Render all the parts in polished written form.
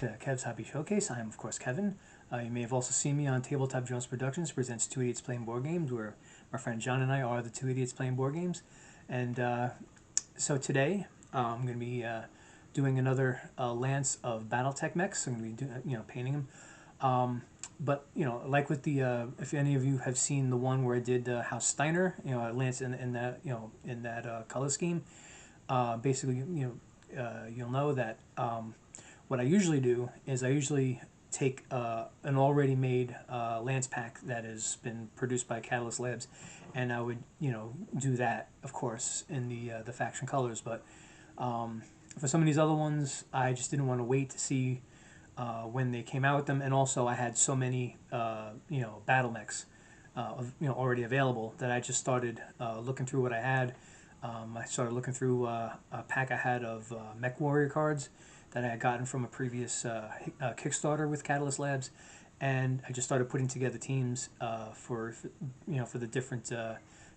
to Kev's Hobby Showcase. I am, of course, Kevin. You may have also seen me on Tabletop Jones Productions presents Two Idiots Playing Board Games, where my friend John and I are the Two Idiots Playing Board Games. And so today I'm going to be doing another lance of battletech mechs. I'm going to be doing, painting them. But like with the if any of you have seen the one where I did House Steiner, a lance in that in that color scheme, basically you'll know that what I usually do is I usually take an already made lance pack that has been produced by Catalyst Labs, and I would do that, of course, in the faction colors. But for some of these other ones, I just didn't want to wait to see when they came out with them, and also I had so many battlemechs already available that I just started looking through what I had. I started looking through a pack I had of Mech Warrior cards that I had gotten from a previous Kickstarter with Catalyst Labs, and I just started putting together teams for the different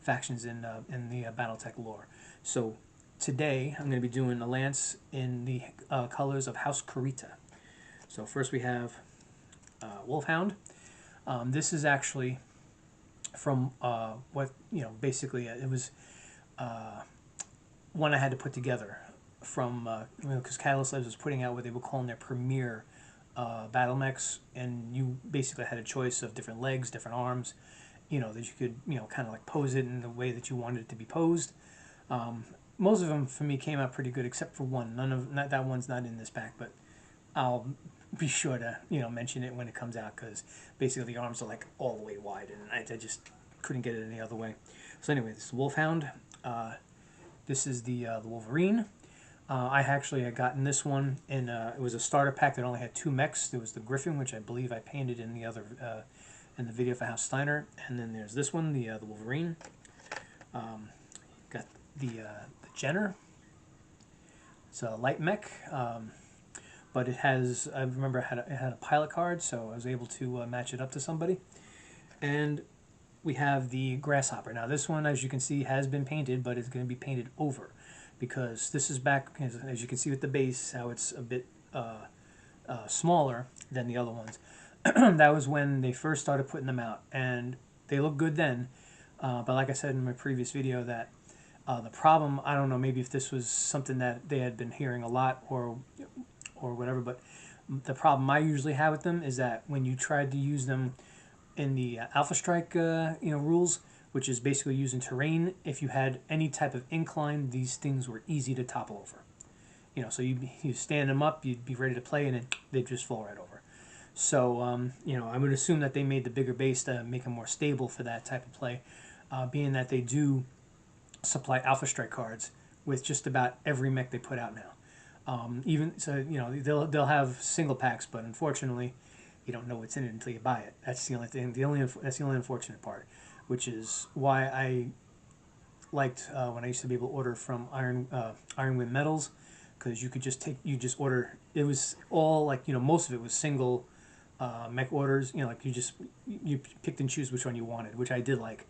factions in the BattleTech lore. So today I'm going to be doing a lance in the colors of House Kurita. So first we have Wolfhound. This is actually from basically it was one I had to put together from because Catalyst Labs was putting out what they were calling their premier battlemechs, and you basically had a choice of different legs, different arms, that you could kind of like pose it in the way that you wanted it to be posed. Most of them for me came out pretty good, except for one. That one's not in this pack, but I'll be sure to mention it when it comes out, because basically the arms are like all the way wide, and I just couldn't get it any other way. So anyway, this is Wolfhound. This is the Wolverine. I actually had gotten this one in it was a starter pack that only had 2 mechs. There was the Griffin, which I believe I painted in the other in the video for House Steiner, and then there's this one, the Wolverine. Got the Jenner. It's a light mech. But it has, I remember it had a pilot card, so I was able to match it up to somebody. And we have the Grasshopper. Now this one, as you can see, has been painted, but it's going to be painted over, because this is back, as you can see with the base, how it's a bit smaller than the other ones. That was when they first started putting them out, and they look good then. But like I said in my previous video, that the problem, I don't know, maybe if this was something that they had been hearing a lot or whatever, but the problem I usually have with them is that when you tried to use them in the Alpha Strike rules, which is basically using terrain, if you had any type of incline, these things were easy to topple over. So you stand them up, you'd be ready to play, and then they'd just fall right over. So I would assume that they made the bigger base to make them more stable for that type of play, being that they do supply Alpha Strike cards with just about every mech they put out now. Even so, they'll have single packs, but unfortunately, you don't know what's in it until you buy it. That's the only thing. That's the only unfortunate part, which is why I liked when I used to be able to order from Ironwind Metals, because you could just order. It was all like most of it was single mech orders. Like you picked and choose which one you wanted, which I did like,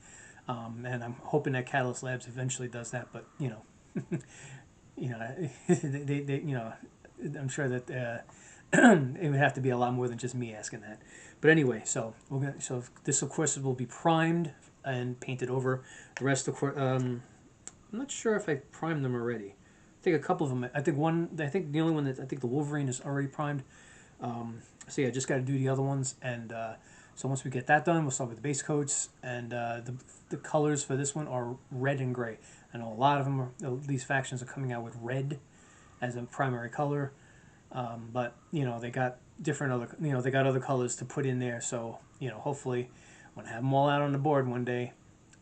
and I'm hoping that Catalyst Labs eventually does that. But I'm sure that it would have to be a lot more than just me asking that. But anyway, so this of course will be primed and painted over. The rest, of course, I'm not sure if I primed them already. I think a couple of them. I think the only one that I think the Wolverine is already primed. So yeah, just got to do the other ones, and so once we get that done, we'll start with the base coats, and the colors for this one are red and gray. I know a lot of them these factions are coming out with red as a primary color, but they got different other they got other colors to put in there. So hopefully, when I have them all out on the board one day,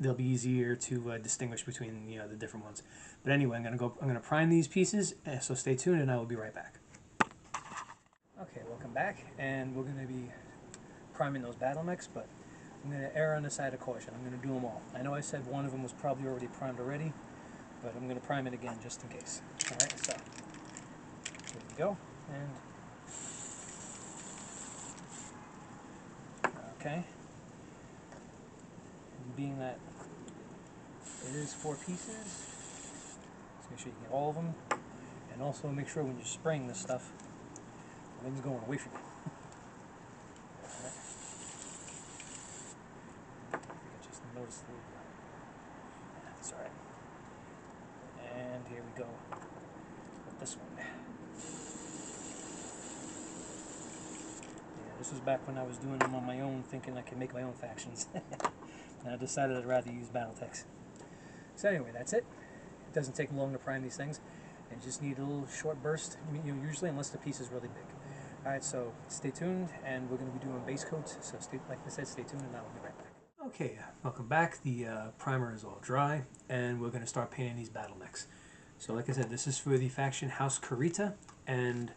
they'll be easier to distinguish between the different ones. But anyway, I'm gonna prime these pieces, so stay tuned, and I will be right back. Okay, welcome back, and we're gonna be priming those battlemechs, but I'm going to err on the side of caution. I'm going to do them all. I know I said one of them was probably already primed already, but I'm going to prime it again just in case. Alright, so here we go. And okay. And being that it is 4 pieces, let's make sure you get all of them. And also make sure when you're spraying this stuff, Wind's going away from me. I just noticed the little... That's alright. And here we go with this one. Yeah, this was back when I was doing them on my own, thinking I could make my own factions. And I decided I'd rather use battletechs. So anyway, that's it. It doesn't take long to prime these things. You just need a little short burst, usually, unless the piece is really big. Alright, so stay tuned, and we're going to be doing base coats, so like I said, stay tuned, and I'll be right back. Okay, welcome back. The primer is all dry, and we're going to start painting these battlemechs. So like I said, this is for the faction House Kurita, and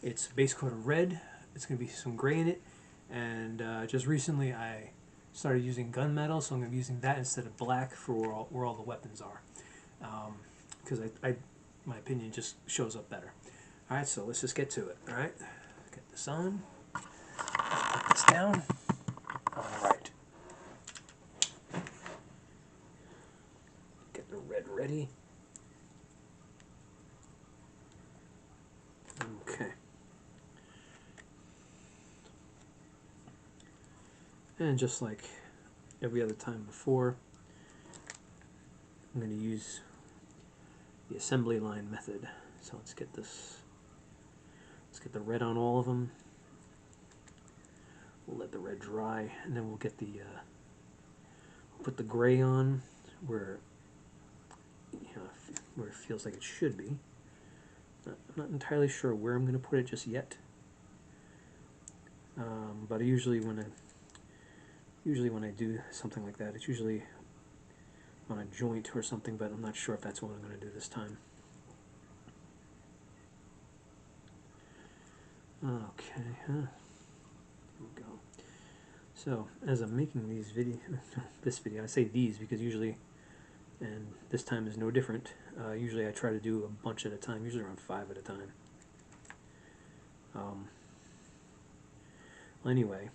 it's base coat of red. It's going to be some gray in it, and just recently I started using gunmetal, so I'm going to be using that instead of black for where all the weapons are, because my opinion just shows up better. Alright, so let's just get to it. Alright, get this on, put this down. Alright, get the red ready. Okay. And just like every other time before, I'm going to use the assembly line method. So let's get this, let's get the red on all of them. We'll let the red dry, and then we'll get the, we'll put the gray on where, where it feels like it should be. I'm not entirely sure where I'm going to put it just yet. But usually when I do something like that, it's usually on a joint or something, but I'm not sure if that's what I'm going to do this time. Okay, here we go. So as I'm making these this video, I say these because usually, and this time is no different, usually I try to do a bunch at a time, usually around 5 at a time. Anyway,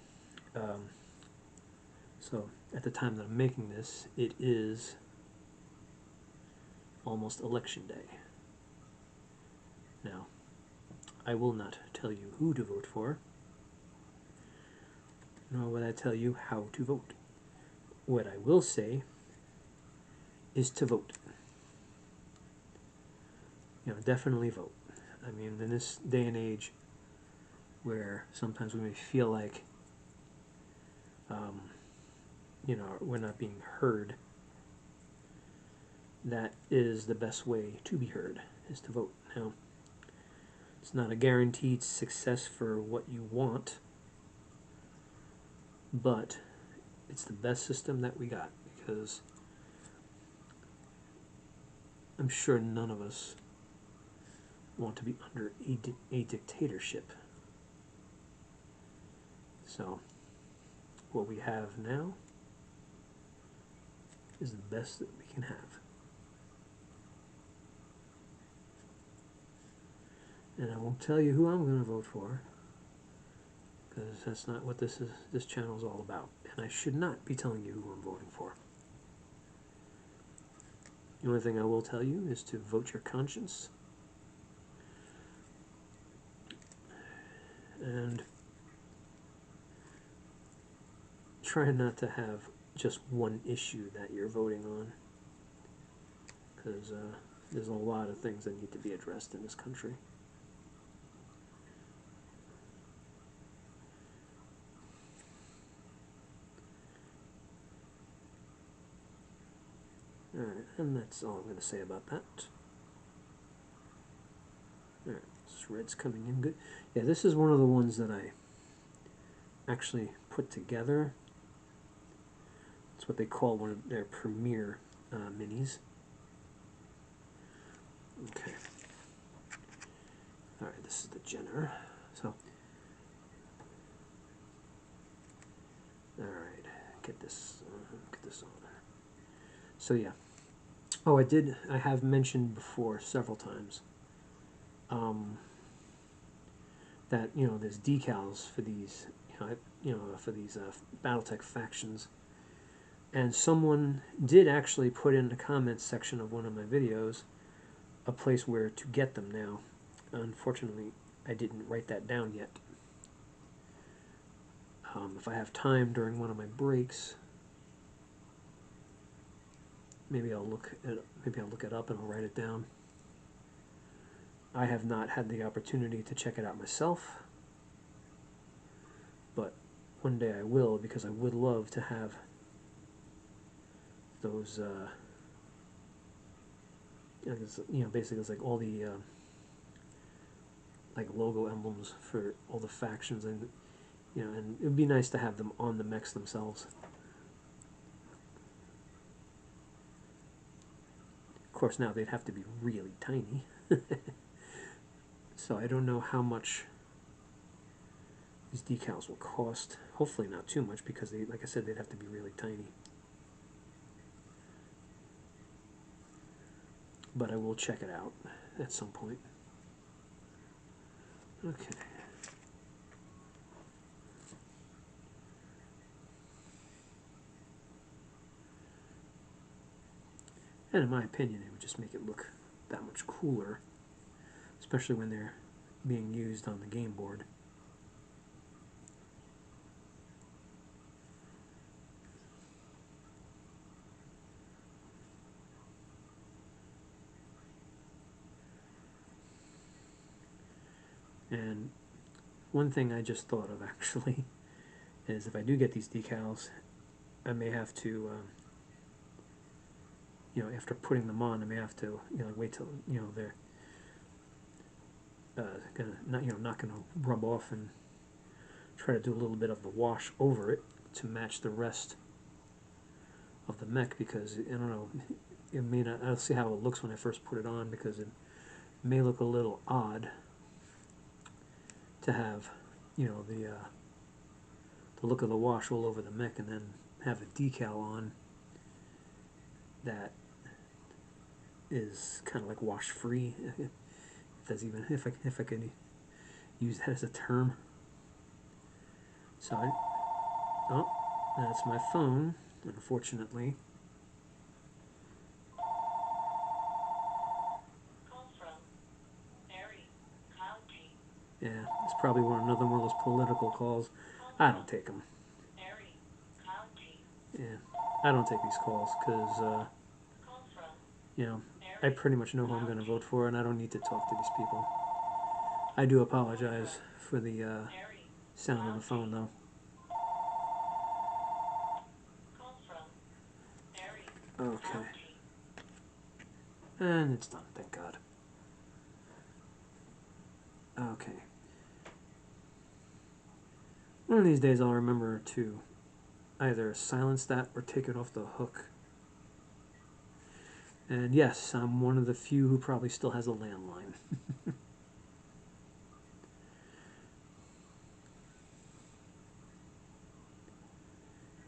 so at the time that I'm making this, it is almost election day. Now, I will not tell you who to vote for, nor will I tell you how to vote. What I will say is to vote. Definitely vote. I mean, in this day and age where sometimes we may feel like, we're not being heard, that is the best way to be heard, is to vote. Now, it's not a guaranteed success for what you want, but it's the best system that we got, because I'm sure none of us want to be under a dictatorship. So what we have now is the best that we can have. And I won't tell you who I'm going to vote for, because that's not what this channel is all about. And I should not be telling you who I'm voting for. The only thing I will tell you is to vote your conscience. And try not to have just one issue that you're voting on, because there's a lot of things that need to be addressed in this country. Alright, and that's all I'm going to say about that. Alright, this red's coming in good. Yeah, this is one of the ones that I actually put together. It's what they call one of their premier minis. Okay. Alright, this is the Jenner. So, alright, get this on. So yeah. Oh, I have mentioned before several times that, there's decals for these, for these battletech factions. And someone did actually put in the comments section of one of my videos a place where to get them now. Unfortunately, I didn't write that down yet. If I have time during one of my breaks, maybe I'll look it up and I'll write it down. I have not had the opportunity to check it out myself, but one day I will, because I would love to have those, basically it's like all the like logo emblems for all the factions, and and it would be nice to have them on the mechs themselves. Of course, now they'd have to be really tiny, so I don't know how much these decals will cost. Hopefully not too much, because they, like I said, they'd have to be really tiny. But I will check it out at some point. Okay. And in my opinion, it would just make it look that much cooler, especially when they're being used on the game board. And one thing I just thought of, actually, is if I do get these decals, I may have to, after putting them on, I may have to, wait till, they're not gonna rub off, and try to do a little bit of the wash over it to match the rest of the mech, because I don't know, it may not. I'll see how it looks when I first put it on, because it may look a little odd to have, the look of the wash all over the mech, and then have a decal on that is kind of like wash free. If that's even, if I could use that as a term. So oh, that's my phone, unfortunately. Yeah, it's probably another one of those political calls. I don't take them. Yeah, I don't take these calls, because I pretty much know who I'm going to vote for, and I don't need to talk to these people. I do apologize for the sound on the phone, though. Okay. And it's done, thank God. Okay. One of these days I'll remember to either silence that or take it off the hook. And yes, I'm one of the few who probably still has a landline.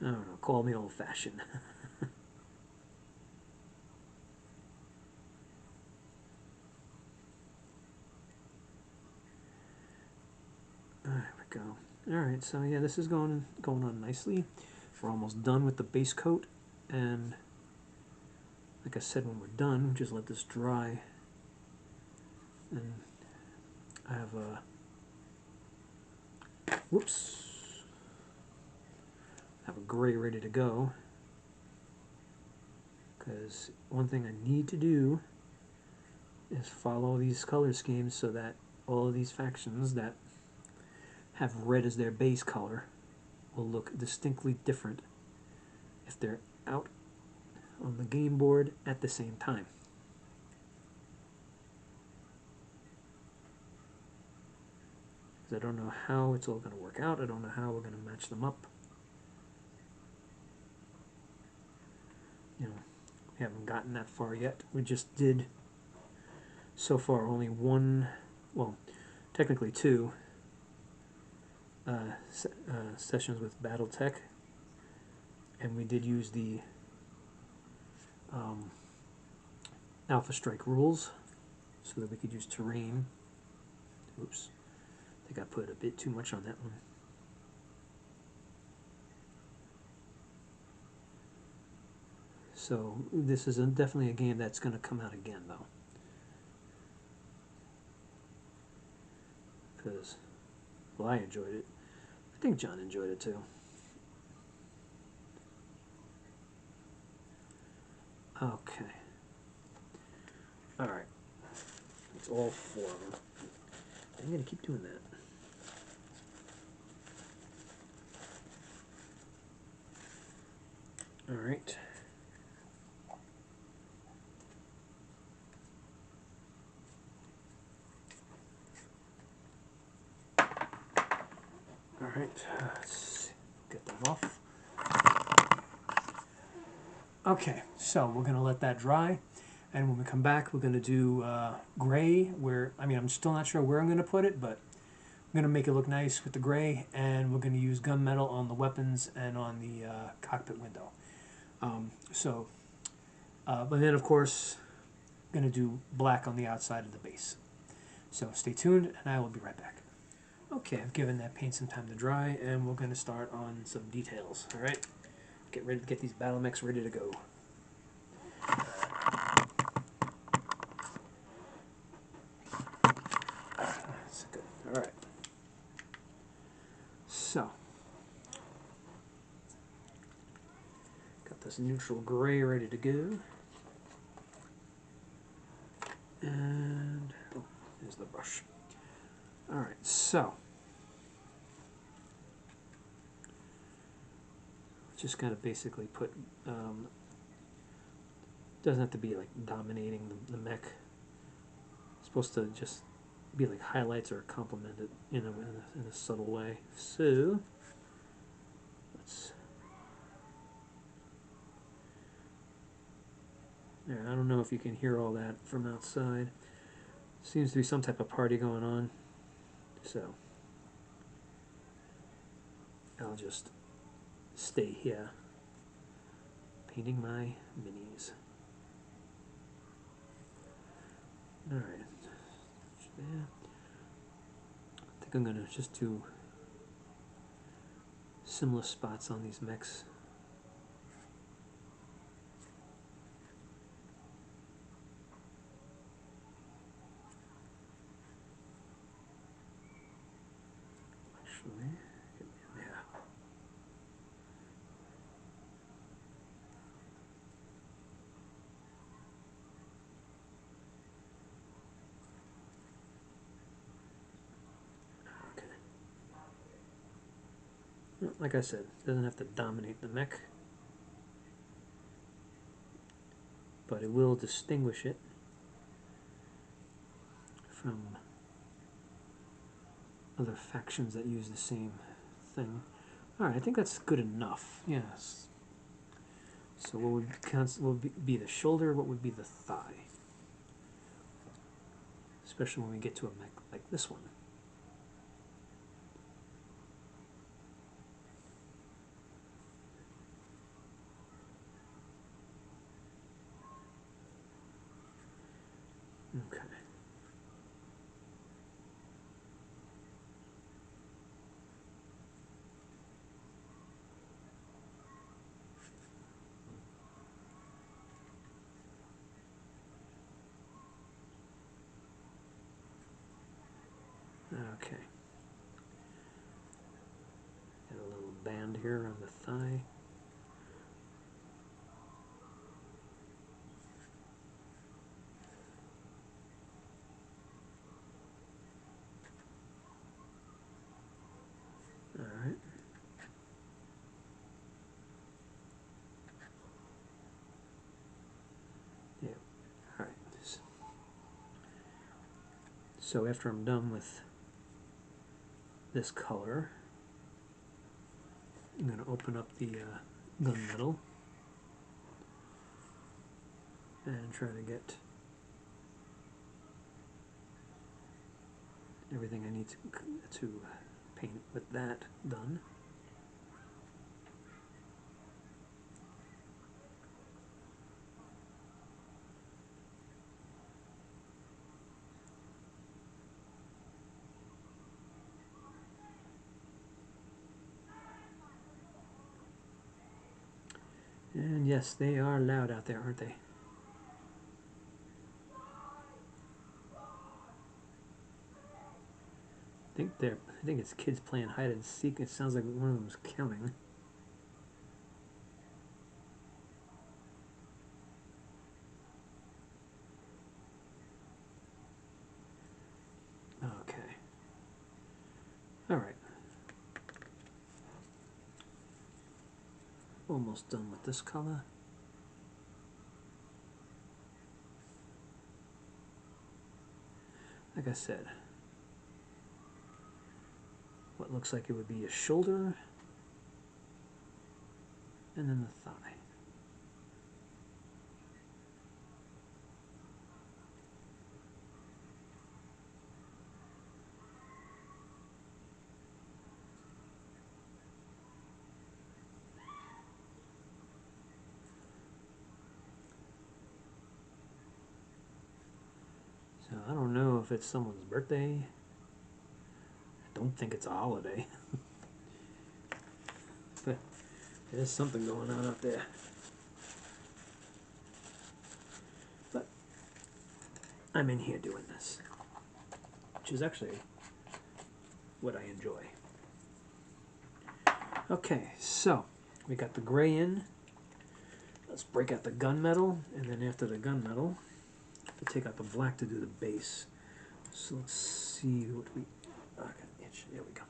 I don't know, call me old-fashioned. There we go. Alright, so yeah, this is going on nicely. We're almost done with the base coat, and like I said, when we're done, we just let this dry. And I have a gray ready to go, because one thing I need to do is follow these color schemes so that all of these factions that have red as their base color will look distinctly different if they're out on the game board at the same time. Because I don't know how it's all going to work out. I don't know how we're going to match them up. We haven't gotten that far yet. We just did, so far, only one, well, technically two sessions with battletech, and we did use the Alpha Strike rules so that we could use terrain. Oops, I think I put a bit too much on that one. So this is definitely a game that's going to come out again, though. because, well, I enjoyed it. I think John enjoyed it too. Okay. Alright. It's all 4 of them. I'm going to keep doing that. Alright. Alright, let's get them off. Okay, so we're going to let that dry. And when we come back, we're going to do gray, I'm still not sure where I'm going to put it, but I'm going to make it look nice with the gray, and we're going to use gunmetal on the weapons and on the cockpit window. But then, of course, going to do black on the outside of the base. So stay tuned, and I will be right back. Okay, I've given that paint some time to dry, and we're going to start on some details. All right, get these battlemechs ready to go. That's good. All right. So, got this neutral gray ready to go, and oh, there's the brush. All right, so just gotta basically put. Doesn't have to be like dominating the mech. It's supposed to just be like highlights or complement it in a subtle way. So let's. Yeah, I don't know if you can hear all that from outside. Seems to be some type of party going on. So I'll just stay here painting my minis. Alright. Yeah. I think I'm gonna just do similar spots on these mechs. Actually, yeah. Okay. Well, like I said, it doesn't have to dominate the mech, but it will distinguish it from other factions that use the same thing. Alright, I think that's good enough. Yes. So what would be the shoulder? What would be the thigh? Especially when we get to a mech like this one. Okay. Okay. Got a little band here on the thigh. Alright. Yeah. Alright. So after I'm done with this color, I'm going to open up the gunmetal and try to get everything I need to paint with that done. And yes, they are loud out there, aren't they? I think it's kids playing hide and seek. It sounds like one of them's counting. Okay. All right. Almost done with this color. Like I said, what looks like it would be a shoulder and then the thigh. So I don't know if it's someone's birthday. I don't think it's a holiday. But there's something going on out there. But I'm in here doing this, which is actually what I enjoy. Okay, so we got the gray in. Let's break out the gunmetal, and then after the gunmetal, we'll take out the black to do the base. So let's see what we... Oh, I got an itch. There we go.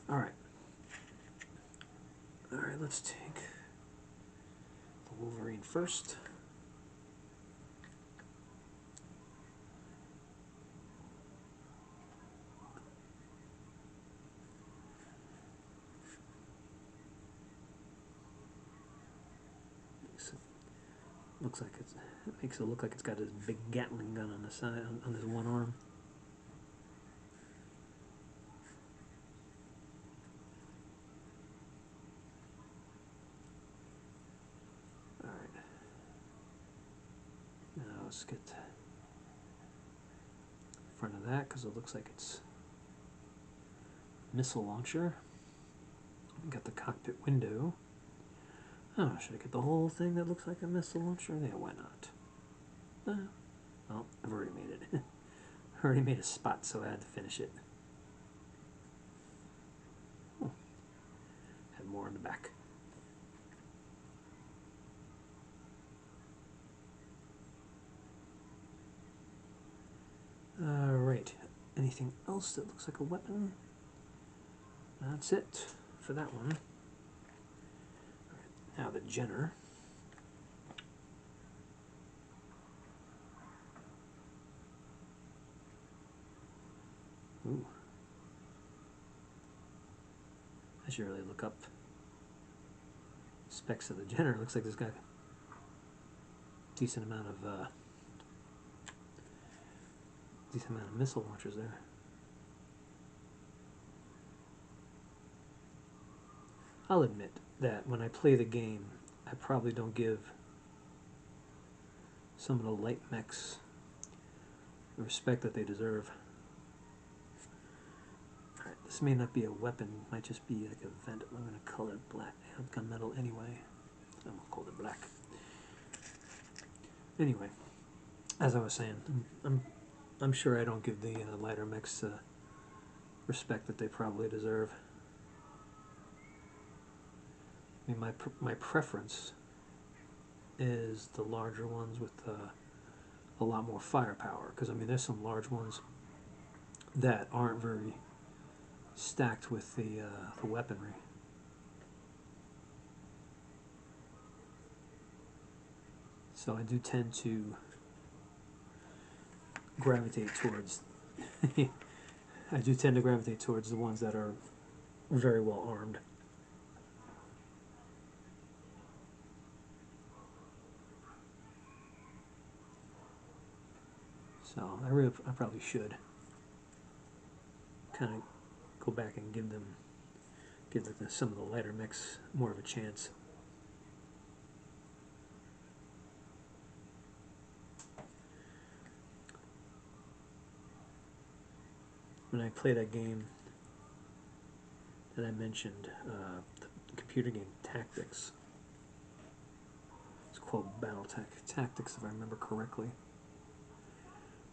All right. All right, let's take the Wolverine first. Looks like it makes it look like it's got this big Gatling gun on the side on this one arm. All right. Now let's get in front of that because it looks like it's missile launcher. We got the cockpit window. Oh, should I get the whole thing that looks like a missile launcher? Yeah, why not? Well, I've already made it. I already made a spot, so I had to finish it. Oh, had more in the back. Alright, anything else that looks like a weapon? That's it for that one. Right, now the Jenner. Ooh. I should really look up specs of the Jenner. Looks like this got a decent amount of missile launchers there. I'll admit that when I play the game, I probably don't give some of the light mechs the respect that they deserve. Alright, this may not be a weapon, it might just be like a vent. I'm going to color it black. I have gunmetal anyway. I'm going to call it black. Anyway, as I was saying, I'm sure I don't give the lighter mechs respect that they probably deserve. I mean, my preference is the larger ones with a lot more firepower, because I mean there's some large ones that aren't very stacked with the weaponry. So I do tend to gravitate towards I do tend to gravitate towards the ones that are very well armed. So I probably should kind of go back and give some of the lighter mechs more of a chance. When I play that game that I mentioned, the computer game Tactics, it's called Battletech Tactics if I remember correctly.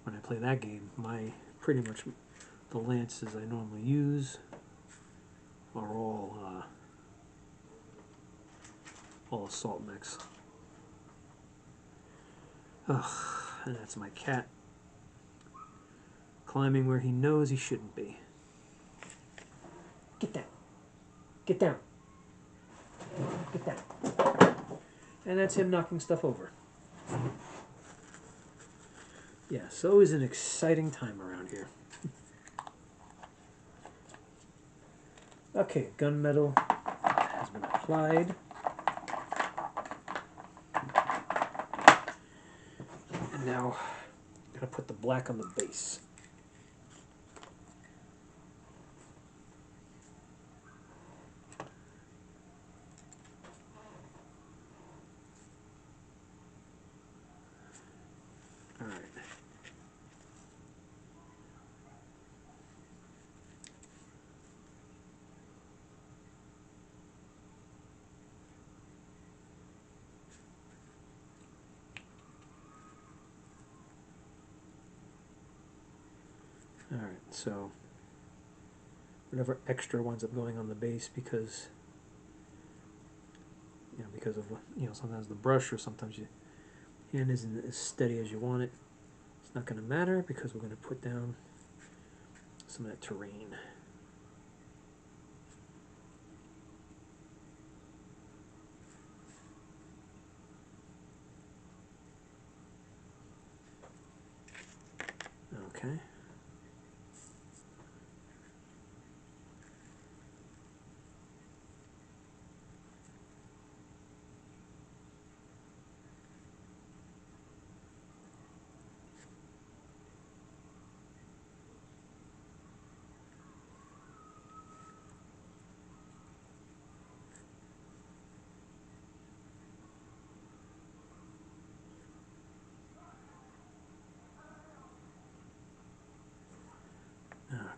When I play that game, pretty much The lances I normally use are all assault mechs. Ugh, and that's my cat climbing where he knows he shouldn't be. Get down. Get down. Get down. And that's him knocking stuff over. Yeah, so always an exciting time around here. Okay, gunmetal has been applied. And now I'm going to put the black on the base. Alright. Alright, so whatever extra winds up going on the base because of sometimes the brush or sometimes your hand isn't as steady as you want it. It's not going to matter because we're going to put down some of that terrain. Okay.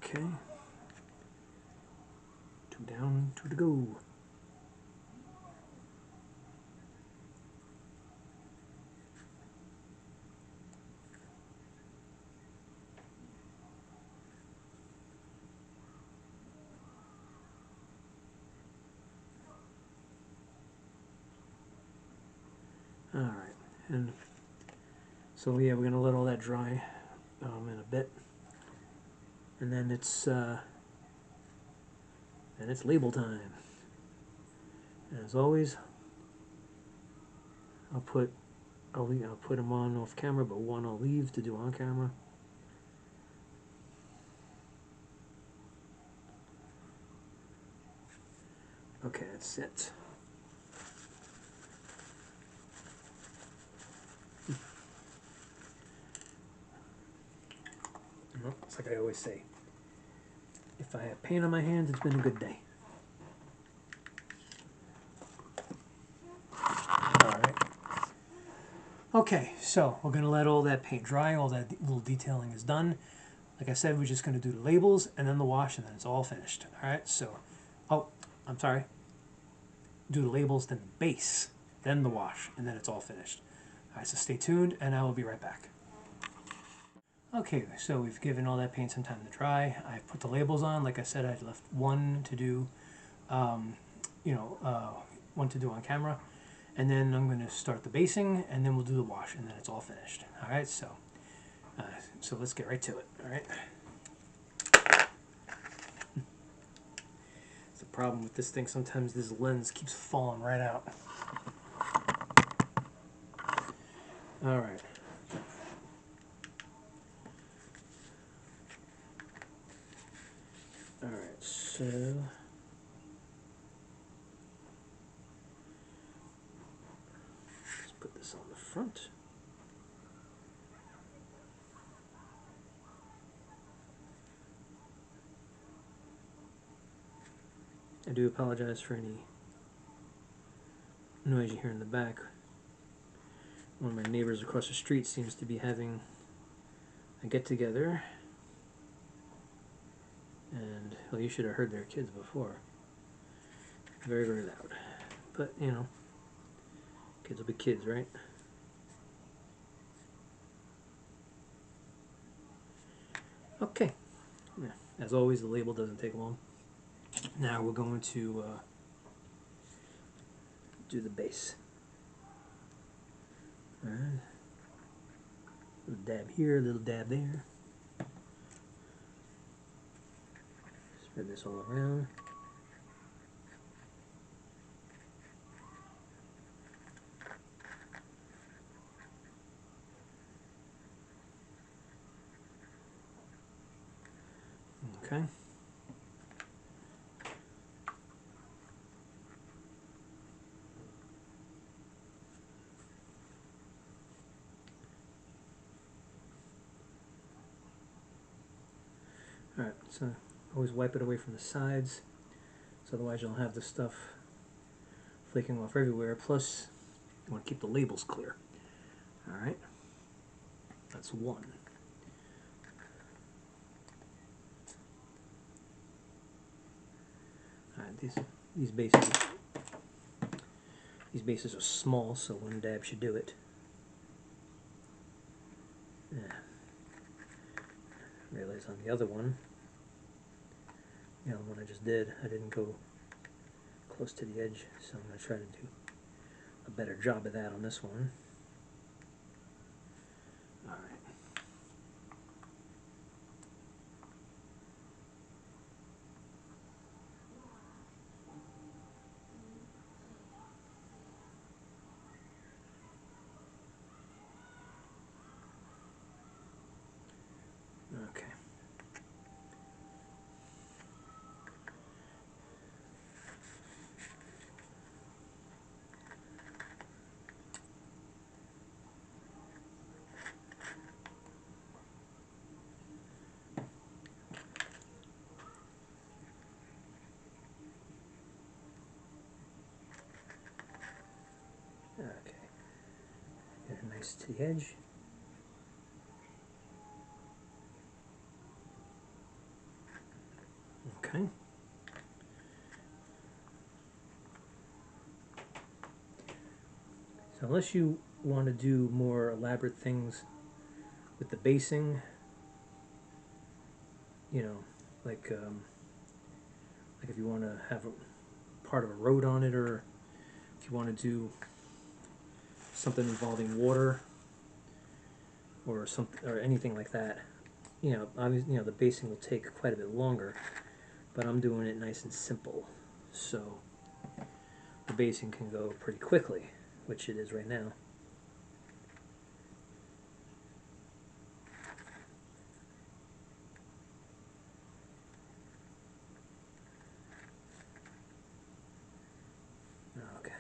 Okay. 2 down, 2 to go. Alright, and so yeah, we're going to let all that dry in a bit. And then it's label time. And as always, I'll put them on off camera, but one I'll leave to do on camera. Okay, that's it. Well, it's like I always say, if I have paint on my hands, it's been a good day. Alright. Okay, so we're going to let all that paint dry, all that little detailing is done. Like I said, we're just going to do the labels and then the wash and then it's all finished. Alright, so, oh, I'm sorry. Do the labels, then the base, then the wash, and then it's all finished. Alright, so stay tuned and I will be right back. Okay, so we've given all that paint some time to dry. I've put the labels on. Like I said, I left one to do, one to do on camera. And then I'm going to start the basing, and then we'll do the wash, and then it's all finished. All right, so let's get right to it. All right. It's the problem with this thing. Sometimes this lens keeps falling right out. All right. All right. So let's put this on the front. I do apologize for any noise you hear in the back. One of my neighbors across the street seems to be having a get-together. And, well, you should have heard their kids before. Very, very loud. But, kids will be kids, right? Okay. As always, the label doesn't take long. Now we're going to do the base. All right. Little dab here, a little dab there. Spread this all around. Okay. Alright, so always wipe it away from the sides, so otherwise you'll have the stuff flaking off everywhere. Plus, you want to keep the labels clear. Alright, that's one. Alright, these bases are small, so one dab should do it. Yeah. Realize on the other one, the one I just did, I didn't go close to the edge, so I'm going to try to do a better job of that on this one. Alright. Okay. Okay. Get it nice to the edge. Okay. So unless you want to do more elaborate things with the basing, like if you want to have a part of a road on it, or if you want to do something involving water or something or anything like that, obviously, the basing will take quite a bit longer, but I'm doing it nice and simple, so the basing can go pretty quickly, which it is right now. Okay.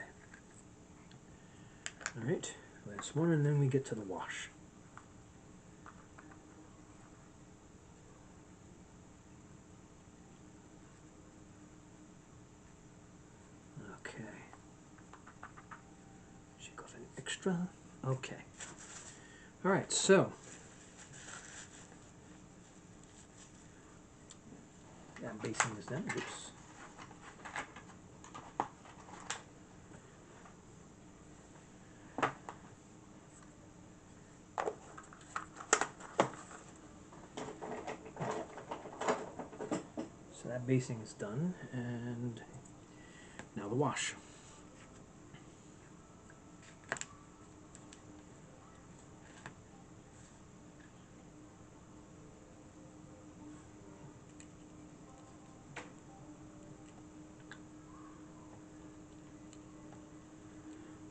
Alright, last one, and then we get to the wash. Okay. Shake off any extra. Okay. Alright, so I'm basing this down. Oops. So that basing is done, and now the wash.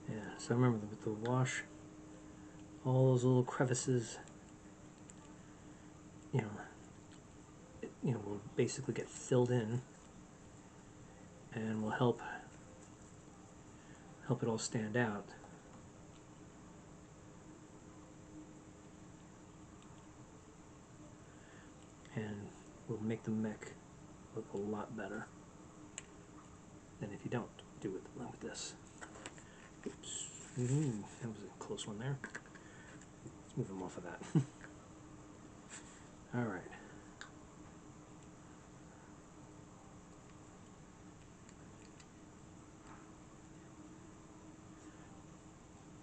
Yeah, so remember with the wash, all those little crevices, will basically get filled in, and will help it all stand out. And will make the mech look a lot better than if you don't do it with this. Oops. That was a close one there. Let's move them off of that. Alright.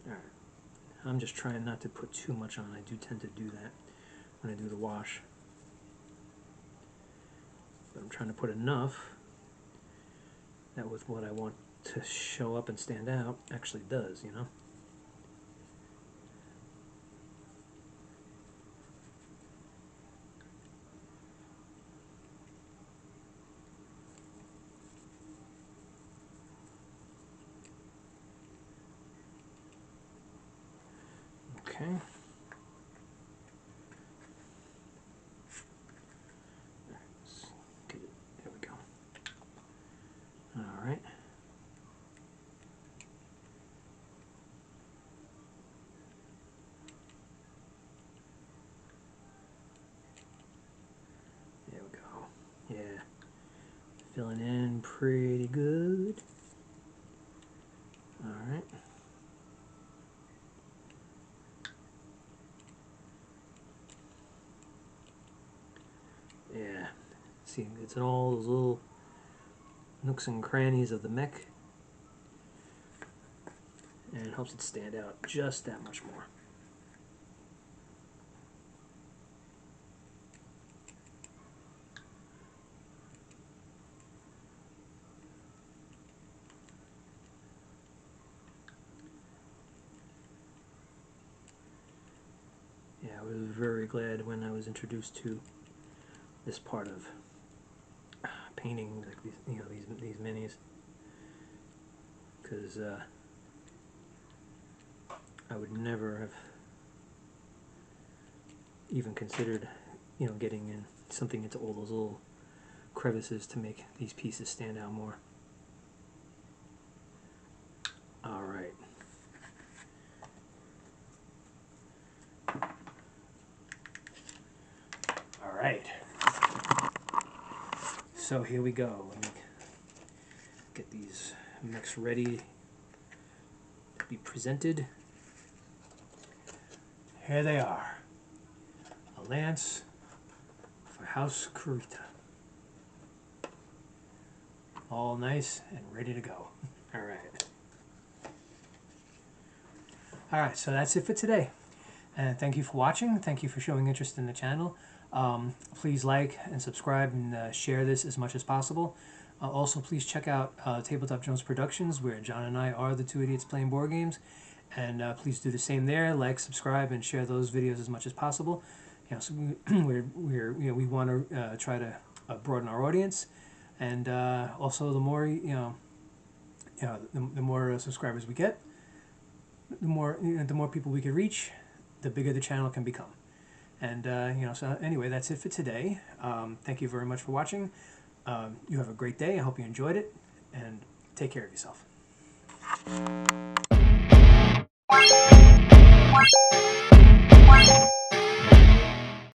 Alright. I'm just trying not to put too much on. I do tend to do that when I do the wash. But I'm trying to put enough that with what I want to show up and stand out actually does, you know? Okay. Let's get it. There we go. All right. There we go. Yeah. Filling in pretty good. All right. Yeah. See, it's in all those little nooks and crannies of the mech, and it helps it stand out just that much more. Yeah, I was very glad when I was introduced to this part of painting, like these, you know, these minis, because I would never have even considered, you know, getting in something into all those little crevices to make these pieces stand out more. All right. All right. So here we go. Let me get these mechs ready to be presented. Here they are. A lance for House Kurita. All nice and ready to go. All right. All right, so that's it for today. And thank you for watching. Thank you for showing interest in the channel. Please like and subscribe and share this as much as possible. Also, please check out Tabletop Jones Productions, where John and I are the two idiots playing board games. And please do the same there. Like, subscribe, and share those videos as much as possible. You know, so we want to try to broaden our audience, and also the more the more subscribers we get, the more people we can reach, the bigger the channel can become. And so anyway, that's it for today. Thank you very much for watching. You have a great day. I hope you enjoyed it, and take care of yourself.